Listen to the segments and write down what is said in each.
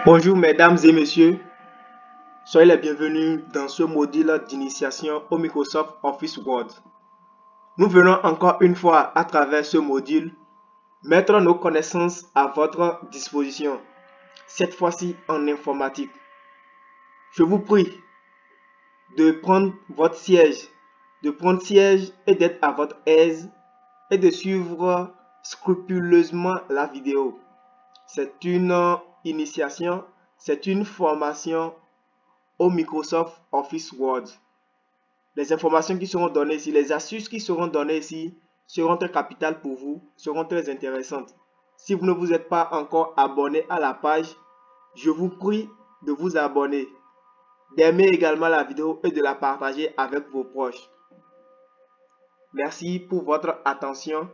Bonjour mesdames et messieurs, soyez les bienvenus dans ce module d'initiation au Microsoft Office Word. Nous venons encore une fois à travers ce module mettre nos connaissances à votre disposition, cette fois-ci en informatique. Je vous prie de prendre votre siège, et d'être à votre aise et de suivre scrupuleusement la vidéo. C'est une initiation, c'est une formation au Microsoft Office Word. Les informations qui seront données ici, les astuces qui seront données ici seront très capitales pour vous, seront très intéressantes. Si vous ne vous êtes pas encore abonné à la page, je vous prie de vous abonner, d'aimer également la vidéo et de la partager avec vos proches. Merci pour votre attention.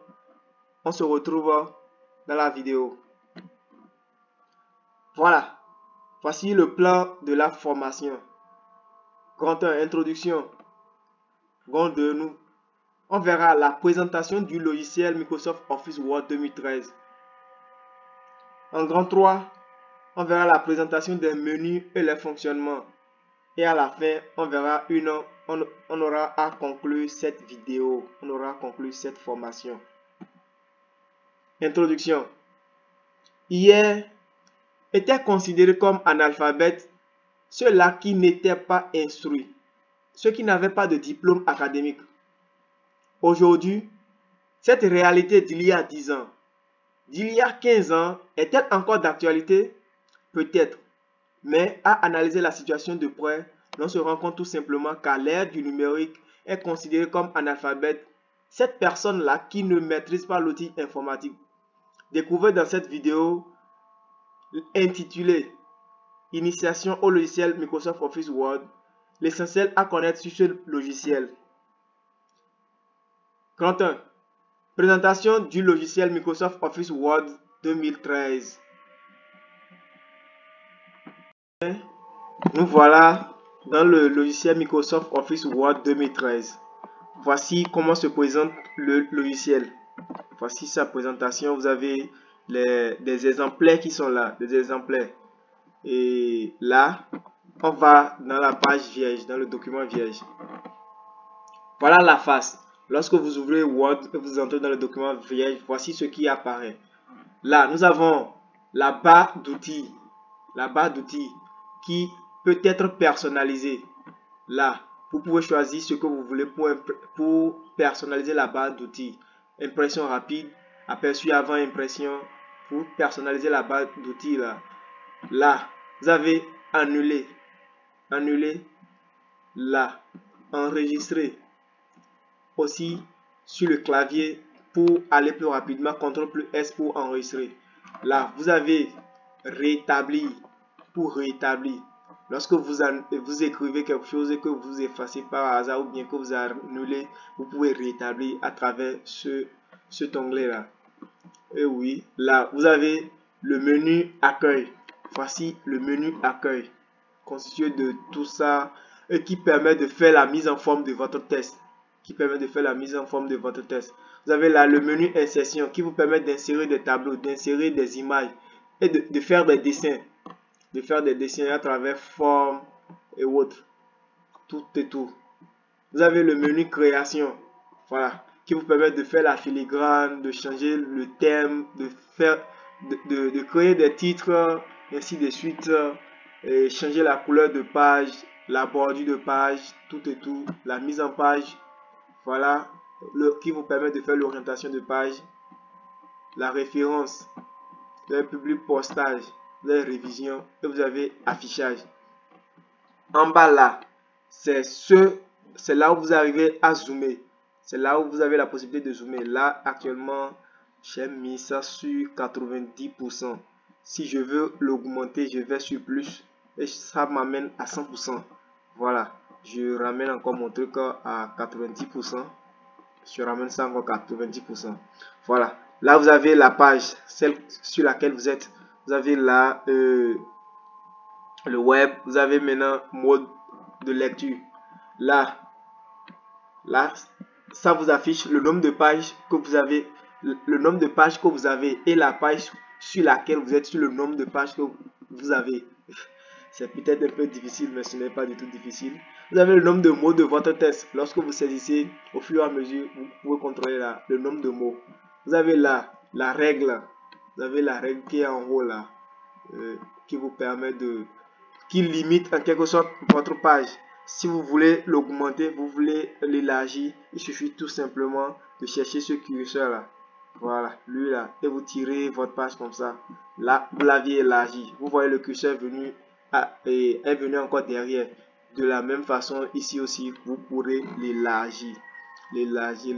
On se retrouve dans la vidéo. Voilà, voici le plan de la formation. Grand 1, introduction. Grand 2, on verra la présentation du logiciel Microsoft Office Word 2013. En grand 3, on verra la présentation des menus et les fonctionnements. Et à la fin, on verra on aura à conclure cette vidéo, on aura conclu cette formation. Introduction. Hier, étaient considérés comme analphabètes ceux-là qui n'étaient pas instruits, ceux qui n'avaient pas de diplôme académique. Aujourd'hui, cette réalité d'il y a 10 ans, d'il y a 15 ans, est-elle encore d'actualité? Peut-être. Mais à analyser la situation de près, on se rend compte tout simplement qu'à l'ère du numérique est considérée comme analphabète cette personne-là qui ne maîtrise pas l'outil informatique. Découvrez dans cette vidéo intitulée Initiation au logiciel Microsoft Office Word, l'essentiel à connaître sur ce logiciel. Grand 1. Présentation du logiciel Microsoft Office Word 2013. Nous voilà dans le logiciel Microsoft Office Word 2013. Voici comment se présente le logiciel. Voici sa présentation. Vous avez des exemplaires qui sont là, des exemplaires. Et là, on va dans la page vierge, dans le document vierge. Voilà la face. Lorsque vous ouvrez Word et vous entrez dans le document vierge, voici ce qui apparaît. Là, nous avons la barre d'outils. La barre d'outils qui peut être personnalisée. Là, vous pouvez choisir ce que vous voulez pour personnaliser la barre d'outils. Impression rapide, aperçu avant impression. Pour personnaliser la barre d'outils là. Là, vous avez annuler. Annuler. Là, enregistrer. Aussi sur le clavier pour aller plus rapidement, CTRL plus S pour enregistrer. Là, vous avez rétablir pour rétablir. Lorsque vous écrivez quelque chose et que vous effacez par hasard ou bien que vous annulez, vous pouvez rétablir à travers cet onglet là. Et oui, là, vous avez le menu accueil. Voici le menu accueil constitué de tout ça et qui permet de faire la mise en forme de votre test. Vous avez là le menu insertion qui vous permet d'insérer des tableaux, d'insérer des images et de faire des dessins. À travers forme et autres. Tout et tout. Vous avez le menu création. Voilà. Qui vous permet de faire la filigrane, de changer le thème, de créer des titres, ainsi de suite. Et changer la couleur de page, la bordure de page, tout et tout. La mise en page. Voilà. Qui vous permet de faire l'orientation de page. La référence. Le public postage. Vous avez révision et vous avez affichage. En bas là, c'est là où vous arrivez à zoomer. C'est là où vous avez la possibilité de zoomer. Là, actuellement, j'ai mis ça sur 90%. Si je veux l'augmenter, je vais sur plus et ça m'amène à 100%. Voilà, je ramène encore mon truc à 90%. Je ramène ça encore à 90%. Voilà, là vous avez la page, celle sur laquelle vous êtes. Vous avez là le web. Vous avez maintenant mode de lecture. Là, ça vous affiche le nombre de pages que vous avez, et la page sur laquelle vous êtes, sur le nombre de pages vous avez. C'est peut-être un peu difficile, mais ce n'est pas du tout difficile. Vous avez le nombre de mots de votre test. Lorsque vous saisissez, au fur et à mesure, vous pouvez contrôler le nombre de mots. Vous avez là la règle. Vous avez la règle qui est en haut là, qui vous permet qui limite en quelque sorte votre page. Si vous voulez l'augmenter, vous voulez l'élargir, il suffit tout simplement de chercher ce curseur là. Voilà, lui là, et vous tirez votre page comme ça. Là, vous l'aviez élargi. Vous voyez le curseur est venu encore derrière. De la même façon, ici aussi, vous pourrez l'élargir. L'élargir.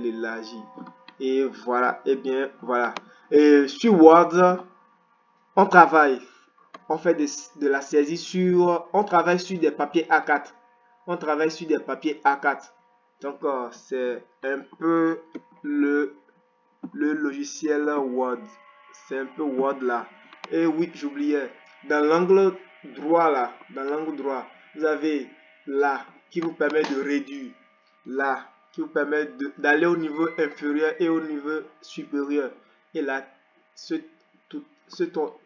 Et voilà, et bien voilà. Et sur Word, on travaille. On fait de la saisie on travaille sur des papiers A4. On travaille sur des papiers A4. Donc, c'est un peu le logiciel Word. C'est un peu Word là. Et oui, j'oubliais. Dans l'angle droit là, vous avez là qui vous permet de réduire. Là, qui vous permet d'aller au niveau inférieur et au niveau supérieur. Et là, cet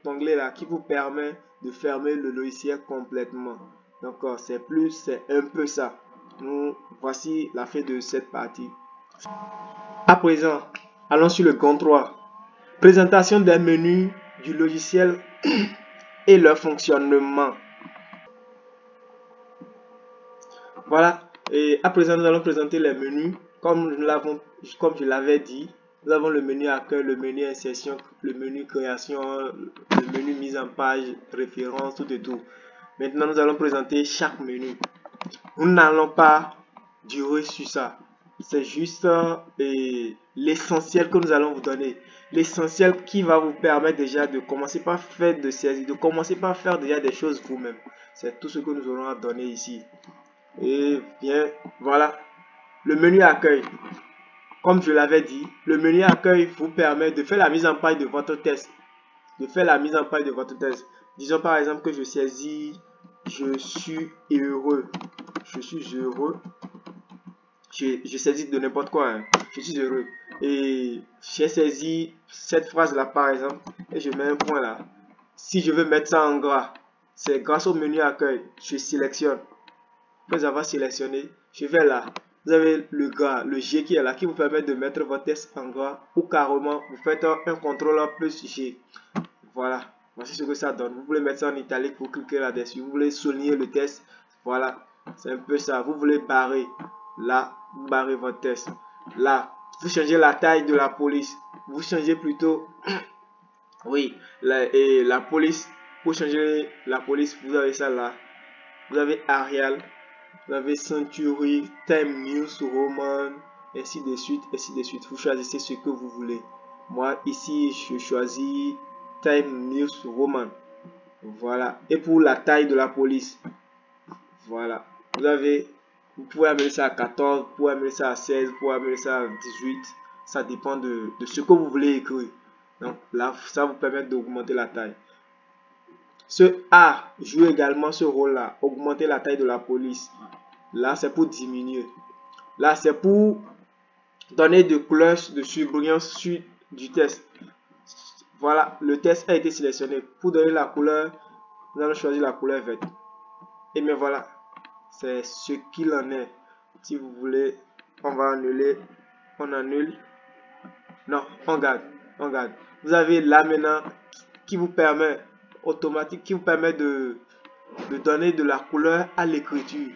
onglet là qui vous permet de fermer le logiciel complètement. Donc, c'est un peu ça. Voici la fin de cette partie. À présent, allons sur le compte-3. Présentation des menus du logiciel et leur fonctionnement. Voilà. Et à présent, nous allons présenter les menus. Comme je l'avais dit, nous avons le menu accueil, le menu insertion, le menu création, le menu mise en page, référence, tout et tout. Maintenant, nous allons présenter chaque menu. Nous n'allons pas durer sur ça. C'est juste l'essentiel que nous allons vous donner. L'essentiel qui va vous permettre déjà de commencer par faire déjà des choses vous-même. C'est tout ce que nous aurons à donner ici. Et bien, voilà. Le menu accueil. Comme je l'avais dit, le menu accueil vous permet de faire la mise en page de votre test. Disons par exemple que je saisis, je suis heureux. Je saisis de n'importe quoi, hein. Je suis heureux. Et j'ai saisi cette phrase-là, par exemple, et je mets un point là. Si je veux mettre ça en gras, c'est grâce au menu accueil. Je sélectionne. Après avoir sélectionné, je vais là. Vous avez le gras, le G qui est là, qui vous permet de mettre votre test en gras ou carrément, vous faites un contrôleur plus G. Voilà. Voici ce que ça donne. Vous voulez mettre ça en italique, vous cliquez là-dessus. Vous voulez souligner le test. Voilà. C'est un peu ça. Vous voulez barrer. Là, vous barrez votre test. Là, vous changez la taille de la police. Vous changez plutôt... oui, la police. Pour changer la police, vous avez ça là. Vous avez Arial. Vous avez Century, Time News, Roman, ainsi de suite, ainsi de suite. Vous choisissez ce que vous voulez. Moi, ici, je choisis Time News Roman. Voilà. Et pour la taille de la police, voilà. Vous pouvez amener ça à 14, vous pouvez amener ça à 16, vous pouvez amener ça à 18. Ça dépend de ce que vous voulez écrire. Donc là, ça vous permet d'augmenter la taille. Ce A joue également ce rôle-là, augmenter la taille de la police. Là, c'est pour diminuer. Là, c'est pour donner de couleurs de surbrillance du test. Voilà, le test a été sélectionné. Pour donner la couleur, nous allons choisir la couleur verte. Et bien voilà, c'est ce qu'il en est. Si vous voulez, on va annuler. On annule. Non, on garde. Vous avez là maintenant qui vous permet de donner de la couleur à l'écriture.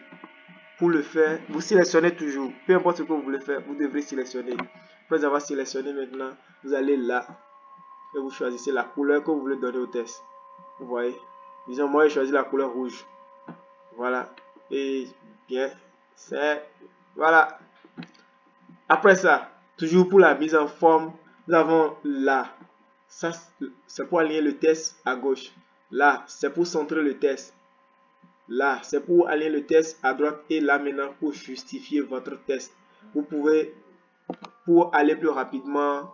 Pour le faire, vous sélectionnez toujours. Peu importe ce que vous voulez faire, vous devrez sélectionner. Après avoir sélectionné maintenant, vous allez là et vous choisissez la couleur que vous voulez donner au test. Vous voyez. Disons, moi, j'ai choisi la couleur rouge. Voilà. Et bien, c'est... Voilà. Après ça, toujours pour la mise en forme, nous avons là. Ça, c'est pour aligner le test à gauche. Là, c'est pour centrer le test. Là, c'est pour aligner le test à droite. Et là, maintenant, pour justifier votre test. Vous pouvez, pour aller plus rapidement,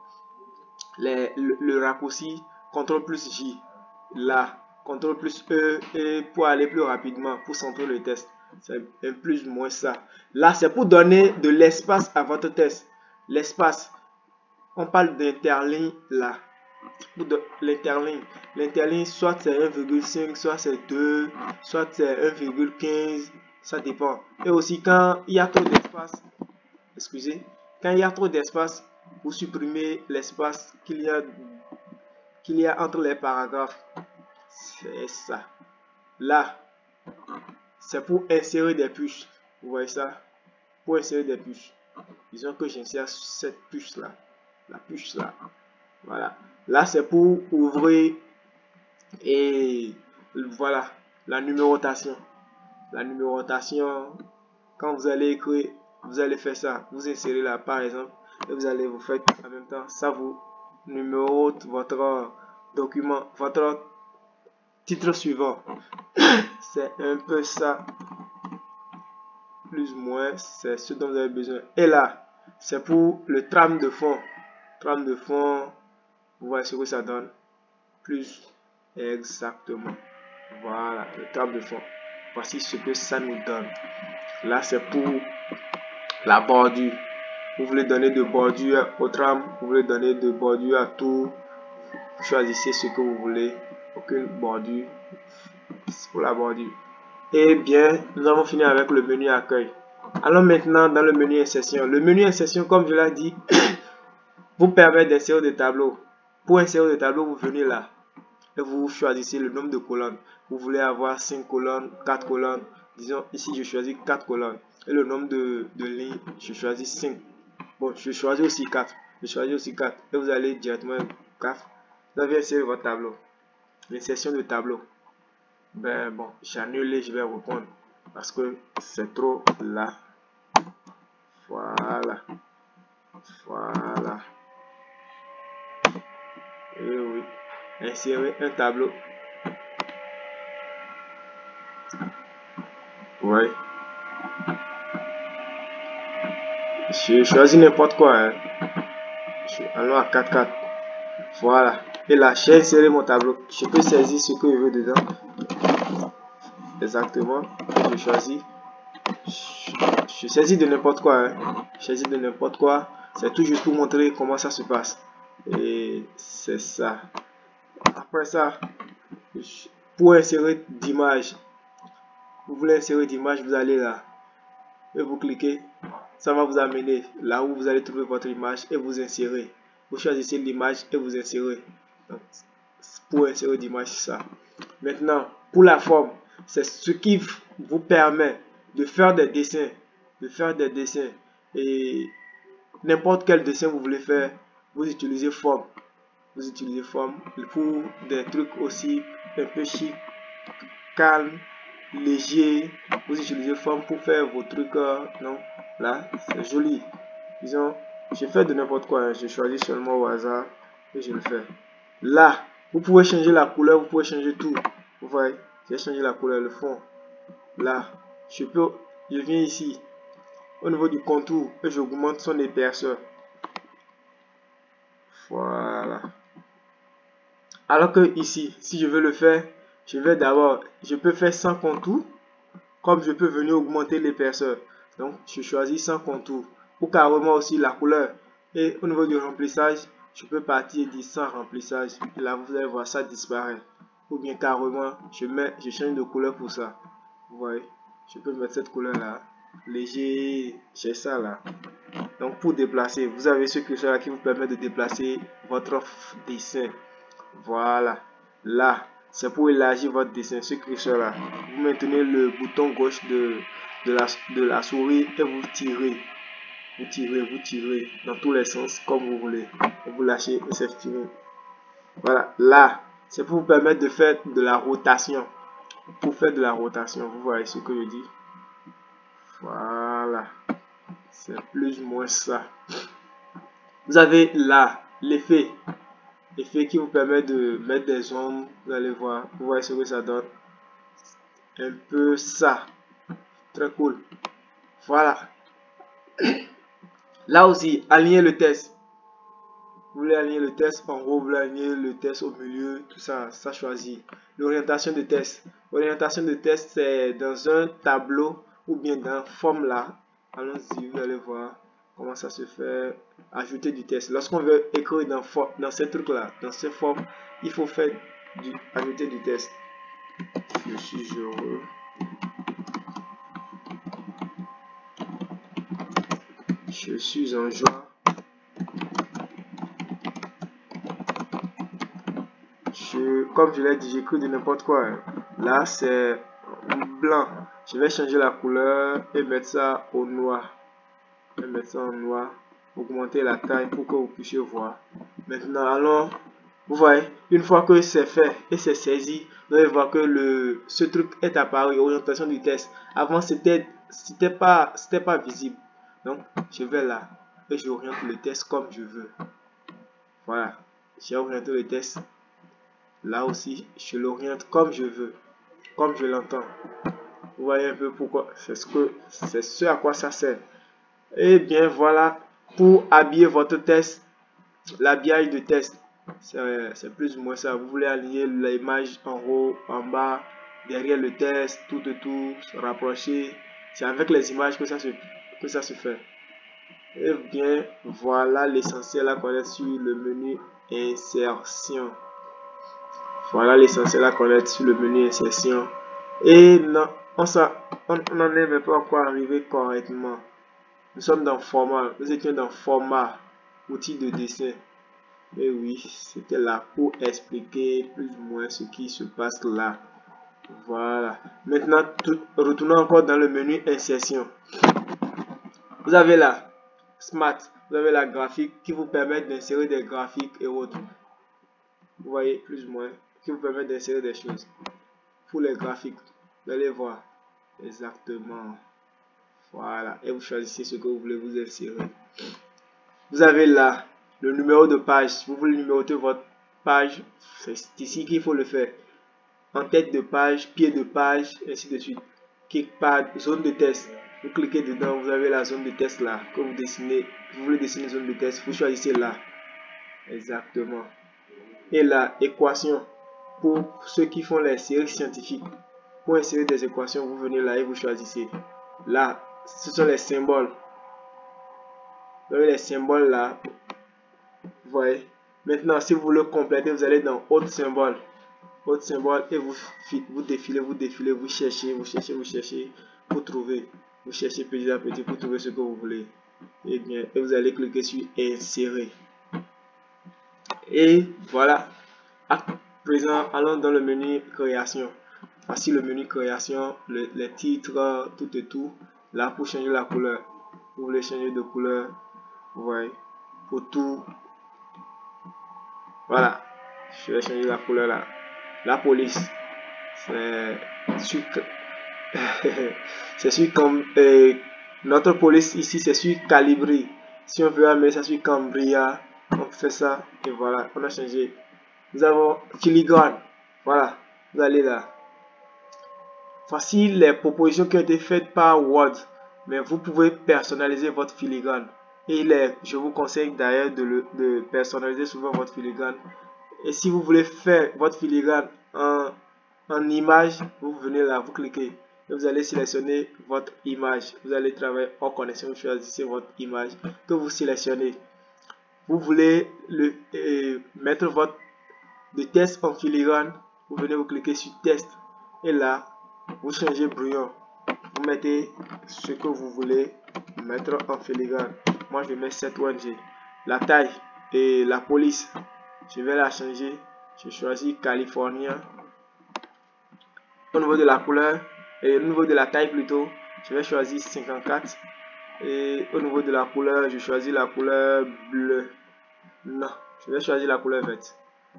le raccourci CTRL plus J. Là, CTRL plus E. Et pour aller plus rapidement, pour centrer le test. C'est un plus moins ça. Là, c'est pour donner de l'espace à votre test. L'espace. On parle d'interligne là. pour l'interligne. L'interligne, soit c'est 1,5, soit c'est 2, soit c'est 1,15, ça dépend. Et aussi, quand il y a trop d'espace, excusez, quand il y a trop d'espace, vous supprimez l'espace qu'il y a entre les paragraphes. C'est ça. Là, c'est pour insérer des puces. Vous voyez ça? Pour insérer des puces. Disons que j'insère cette puce là. La puce là. Voilà. Là, c'est pour ouvrir et voilà la numérotation. La numérotation, quand vous allez écrire, vous allez faire ça. Vous insérez là, par exemple, et vous allez vous faire en même temps. Ça vous numérote votre document, votre titre suivant. C'est un peu ça. Plus ou moins, c'est ce dont vous avez besoin. Et là, c'est pour le trame de fond. Trame de fond, vous voyez ce que ça donne. Plus exactement. Voilà, le trame de fond. Voici ce que ça nous donne. Là, c'est pour la bordure. Vous voulez donner de bordure au trame, vous voulez donner de bordure à tout. Vous choisissez ce que vous voulez. Aucune bordure. C'est pour la bordure. Et bien, nous avons fini avec le menu accueil. Allons maintenant dans le menu insertion. Le menu insertion, comme je l'ai dit, vous permet d'insérer des tableaux. Pour insérer des tableaux, vous venez là et vous choisissez le nombre de colonnes. Vous voulez avoir 5 colonnes, 4 colonnes. Disons, ici, je choisis 4 colonnes. Et le nombre de lignes, je choisis 5. Bon, je choisis aussi 4. Je choisis aussi 4. Et vous allez directement 4. Vous avez inséré votre tableau. L'insertion de tableau. Ben bon, j'annule et je vais reprendre. Parce que c'est trop là. Voilà. Voilà. Et oui. Insérer un tableau. Ouais. Je choisis n'importe quoi. Hein. Allons à 4-4. Voilà. Et là, j'ai inséré mon tableau. Je peux saisir ce que je veux dedans. Exactement. Je choisis. Je saisis de n'importe quoi. Hein. Je saisis de n'importe quoi. C'est tout juste pour montrer comment ça se passe. Et c'est ça. Après ça, pour insérer d'image, vous voulez insérer d'image, vous allez là. Et vous cliquez. Ça va vous amener là où vous allez trouver votre image et vous insérez. Vous choisissez l'image et vous insérez. Donc, pour insérer d'image, c'est ça. Maintenant, pour la forme, c'est ce qui vous permet de faire des dessins. Et n'importe quel dessin vous voulez faire, vous utilisez forme. Vous utilisez forme pour des trucs aussi un peu chic, calme, léger. Vous utilisez forme pour faire vos trucs. Non, là, c'est joli. Disons, je fais de n'importe quoi. Hein. Je choisis seulement au hasard et je le fais. Là, vous pouvez changer la couleur, vous pouvez changer tout. Vous voyez, j'ai changé la couleur, le fond. Là, je viens ici, au niveau du contour, et j'augmente son épaisseur. Voilà. Alors que ici, si je veux le faire, je peux faire sans contour, comme je peux venir augmenter l'épaisseur. Donc, je choisis sans contour. Ou carrément aussi la couleur. Et au niveau du remplissage, je peux partir et dire sans remplissage. Et là, vous allez voir, ça disparaît. Ou bien carrément, je change de couleur pour ça. Vous voyez, je peux mettre cette couleur là. Léger, j'ai ça là. Donc, pour déplacer, vous avez ce curseur là qui vous permet de déplacer votre dessin. Voilà. Là, c'est pour élargir votre dessin. Ce curseur là, vous maintenez le bouton gauche de la souris et vous tirez. Vous tirez dans tous les sens comme vous voulez. Et vous lâchez et c'est fini. Voilà. Là, c'est pour vous permettre de faire de la rotation. Pour faire de la rotation, vous voyez ce que je dis. Voilà. C'est plus ou moins ça. Vous avez là l'effet. L'effet qui vous permet de mettre des ombres. Vous allez voir. Vous voyez ce que ça donne. Un peu ça. Très cool. Voilà. Là aussi, aligner le texte. Vous voulez aligner le texte en haut, vous voulez aligner le texte au milieu, tout ça, ça choisit. L'orientation de texte. L'orientation de texte, c'est dans un tableau ou bien dans forme là. Allons-y, vous allez voir comment ça se fait. Ajouter du test. Lorsqu'on veut écrire dans ces trucs-là, dans ces formes, il faut faire ajouter du test. Je suis heureux. Je suis en joie. Comme je l'ai dit, j'écris de n'importe quoi. Hein. Là, c'est blanc. Je vais changer la couleur et mettre ça au noir. Je vais mettre ça en noir. Augmenter la taille pour que vous puissiez voir. Maintenant, allons. Vous voyez, une fois que c'est fait et c'est saisi, vous allez voir que ce truc est apparu, orientation du test. Avant, c'était pas visible. Donc, je vais là et j'oriente le test comme je veux. Voilà, j'ai orienté le test. Là aussi, je l'oriente comme je veux, comme je l'entends. Vous voyez un peu pourquoi, c'est ce à quoi ça sert. Et bien voilà, pour habiller votre test, l'habillage de test, c'est plus ou moins ça. Vous voulez aligner l'image en haut, en bas, derrière le test, tout se rapprocher. C'est avec les images que ça se fait. Et bien voilà l'essentiel à connaître sur le menu insertion. Voilà l'essentiel à connaître sur le menu insertion. Et non, on n'en est même pas encore arrivé correctement. Nous sommes dans format, nous étions dans format, outil de dessin. Et oui, c'était là pour expliquer plus ou moins ce qui se passe là. Voilà. Maintenant, retournons encore dans le menu insertion. Vous avez là, Smart, vous avez la graphique qui vous permet d'insérer des graphiques et autres. Vous voyez plus ou moins, qui vous permet d'insérer des choses. Pour les graphiques, vous allez voir exactement. Voilà. Et vous choisissez ce que vous voulez vous insérer. Vous avez là le numéro de page. Si vous voulez numéroter votre page, c'est ici qu'il faut le faire. En tête de page, pied de page, ainsi de suite. Quelque part, zone de test. Vous cliquez dedans, vous avez la zone de test là que vous dessinez. Vous voulez dessiner une zone de test, vous choisissez là. Exactement. Et là, équation. Pour ceux qui font les séries scientifiques, pour insérer des équations, vous venez là et vous choisissez. Là, ce sont les symboles. Vous avez les symboles là. Vous voyez. Maintenant, si vous voulez compléter, vous allez dans autre symbole. Autre symbole et vous défilez, vous cherchez, pour trouver. Vous cherchez petit à petit pour trouver ce que vous voulez. Et bien, et vous allez cliquer sur insérer. Et voilà. À présent, allons dans le menu création. Voici le menu création, les titres, tout et tout. Là, pour changer la couleur. Vous voulez changer de couleur. Vous voyez. Pour tout. Voilà. Je vais changer la couleur là. La police. C'est sur comme notre police ici, c'est sur Calibri. Si on veut amener ça sur Cambria, on fait ça. Et voilà, on a changé. Nous avons filigrane. Voilà, vous allez là. Voici les propositions qui ont été faites par Word, mais vous pouvez personnaliser votre filigrane. Et je vous conseille d'ailleurs de personnaliser souvent votre filigrane. Et si vous voulez faire votre filigrane en image, vous venez là, vous cliquez. Et vous allez sélectionner votre image. Vous allez travailler en connexion, vous choisissez votre image que vous sélectionnez. Vous voulez mettre votre test en filigrane, vous venez vous cliquer sur test et là vous changez brouillon, vous mettez ce que vous voulez mettre en filigrane. Moi je mets 7 ONG. La taille et la police, je vais la changer, je choisis californien. Au niveau de la couleur et au niveau de la taille plutôt, je vais choisir 54 et au niveau de la couleur je choisis la couleur bleue. Non, je vais choisir la couleur verte.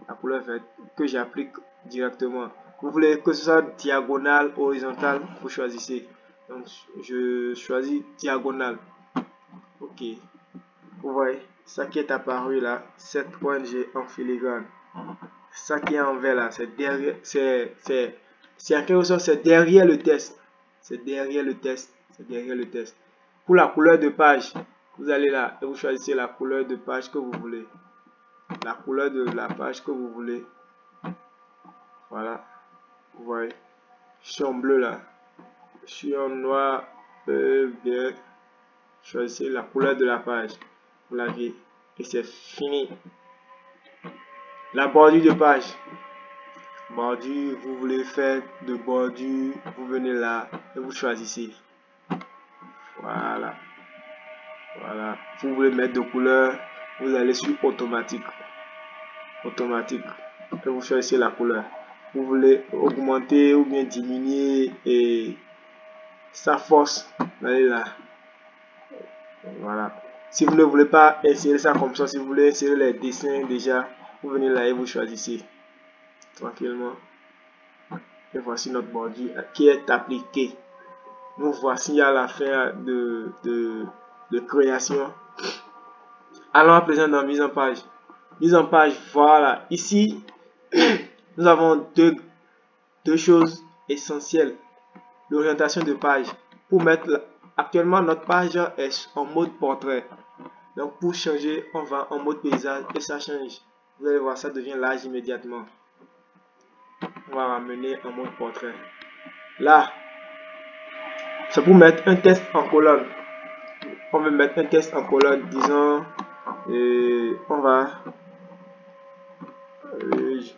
La couleur verte que j'applique directement. Vous voulez que ce soit diagonale, horizontale, vous choisissez. Donc je choisis diagonale. Ok. Vous voyez, ça qui est apparu là, cette ONG en filigrane. Ça qui est en vert là, c'est derrière, c'est en quelque sorte, c'est derrière le test. C'est derrière le test. C'est derrière le test. Pour la couleur de page, vous allez là et vous choisissez la couleur de page que vous voulez. La couleur de la page que vous voulez. Voilà. Vous voyez. Je suis en bleu là. Je suis en noir. Bien. Je choisissez la couleur de la page. Vous l'avez et c'est fini. La bordure de page. Bordure, vous voulez faire de bordure, vous venez là et vous choisissez. Voilà. Voilà. Vous voulez mettre de couleur, vous allez sur automatique. Automatique. Et vous choisissez la couleur. Vous voulez augmenter ou bien diminuer et sa force. Vous allez là. Voilà. Si vous ne voulez pas insérer ça comme ça, si vous voulez insérer les dessins déjà, vous venez là et vous choisissez tranquillement. Et voici notre bordure qui est appliquée. Nous voici à la fin de création. Allons à présent dans mise en page. Mise en page, voilà. Ici, nous avons deux choses essentielles. L'orientation de page. Pour mettre actuellement notre page est en mode portrait. Donc pour changer, on va en mode paysage et ça change. Vous allez voir, ça devient large immédiatement. On va ramener en mode portrait. Là, c'est pour mettre un texte en colonne. On veut mettre un texte en colonne, disons, on va,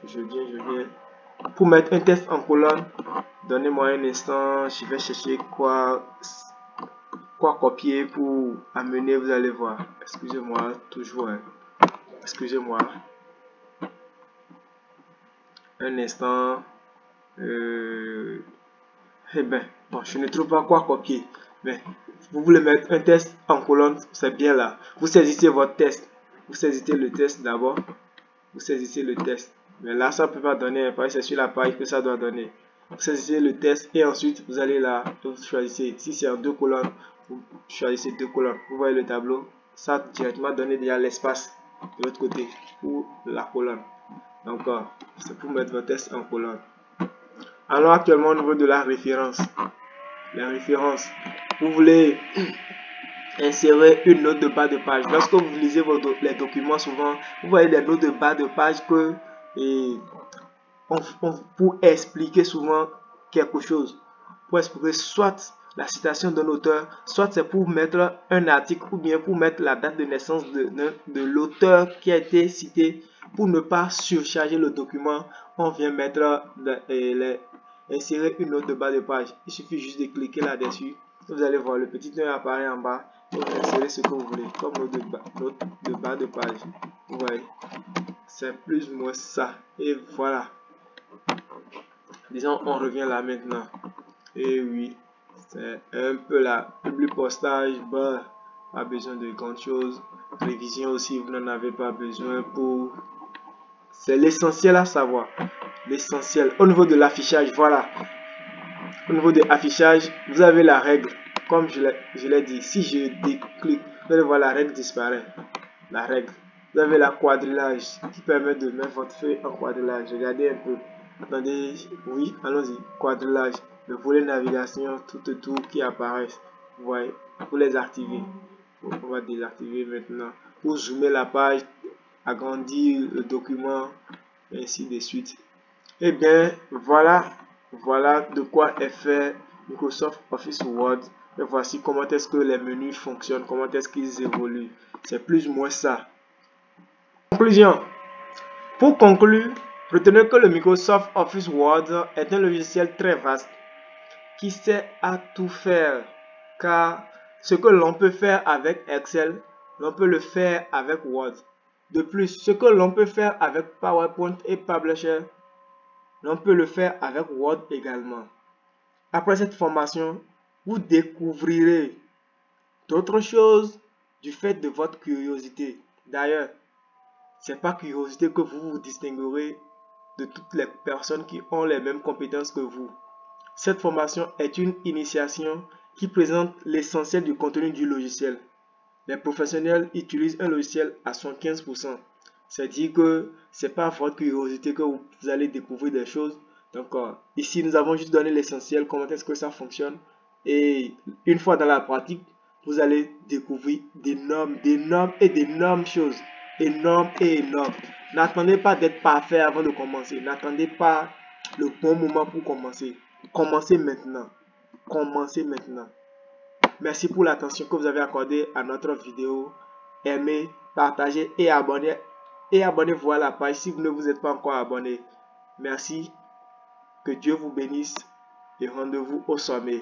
je viens. Pour mettre un texte en colonne, donnez-moi un instant, je vais chercher quoi copier pour amener, vous allez voir. Excusez-moi, toujours, hein. Excusez-moi. Un instant. Eh ben, bon, je ne trouve pas quoi copier. Mais vous voulez mettre un texte en colonne, c'est bien là. Vous saisissez votre texte. Vous saisissez le texte d'abord. Vous saisissez le texte. Mais là, ça ne peut pas donner, parce que c'est sur la page que ça doit donner. Vous saisissez le texte et ensuite vous allez là, vous choisissez. Si c'est en 2 colonnes, vous choisissez 2 colonnes. Vous voyez le tableau, ça directement donner déjà l'espace de l'autre côté pour la colonne. Donc, c'est pour mettre votre texte en colonne. Alors actuellement au niveau de la référence. La référence, vous voulez insérer une note de bas de page. Lorsque vous lisez les documents, souvent, vous voyez des notes de bas de page que pour expliquer souvent quelque chose. Pour expliquer soit la citation d'un auteur, soit c'est pour mettre un article ou bien pour mettre la date de naissance de l'auteur qui a été cité. Pour ne pas surcharger le document, on vient mettre insérer une note de bas de page. Il suffit juste de cliquer là-dessus. Vous allez voir le petit œil apparaît en bas. Et vous insérez ce que vous voulez comme note de bas de page. Vous voyez, c'est plus ou moins ça. Et voilà. Disons, on revient là maintenant. Et oui, c'est un peu la public postage. Bah, pas besoin de grand chose. Révision aussi, vous n'en avez pas besoin pour. C'est l'essentiel à savoir. L'essentiel. Au niveau de l'affichage, voilà. Au niveau de l'affichage, vous avez la règle. Comme je l'ai dit, si je déclic, vous allez voir la règle disparaît. La règle. Vous avez la quadrillage qui permet de mettre votre feuille en quadrillage. Regardez un peu. Attendez, oui, allons-y. Quadrillage, le volet navigation, tout qui apparaissent. Vous voyez, pour les activer. On va désactiver maintenant. Pour zoomer la page, agrandir le document, et ainsi de suite. Et bien, voilà de quoi est fait Microsoft Office Word. Et voici comment est-ce que les menus fonctionnent, comment est-ce qu'ils évoluent. C'est plus ou moins ça. Conclusion. Pour conclure, retenez que le Microsoft Office Word est un logiciel très vaste qui sait à tout faire, car ce que l'on peut faire avec Excel, l'on peut le faire avec Word. De plus, ce que l'on peut faire avec PowerPoint et Publisher, l'on peut le faire avec Word également. Après cette formation, vous découvrirez d'autres choses du fait de votre curiosité. D'ailleurs, c'est par curiosité que vous vous distinguerez de toutes les personnes qui ont les mêmes compétences que vous. Cette formation est une initiation qui présente l'essentiel du contenu du logiciel. Les professionnels utilisent un logiciel à 75%. C'est-à-dire que c'est pas votre curiosité que vous allez découvrir des choses. Donc ici, nous avons juste donné l'essentiel, comment est-ce que ça fonctionne. Et une fois dans la pratique, vous allez découvrir d'énormes choses. Énormes. N'attendez pas d'être parfait avant de commencer. N'attendez pas le bon moment pour commencer. Commencez maintenant. Merci pour l'attention que vous avez accordée à notre vidéo. Aimez, partagez et abonnez-vous à la page si vous ne vous êtes pas encore abonné. Merci, que Dieu vous bénisse et rendez-vous au sommet.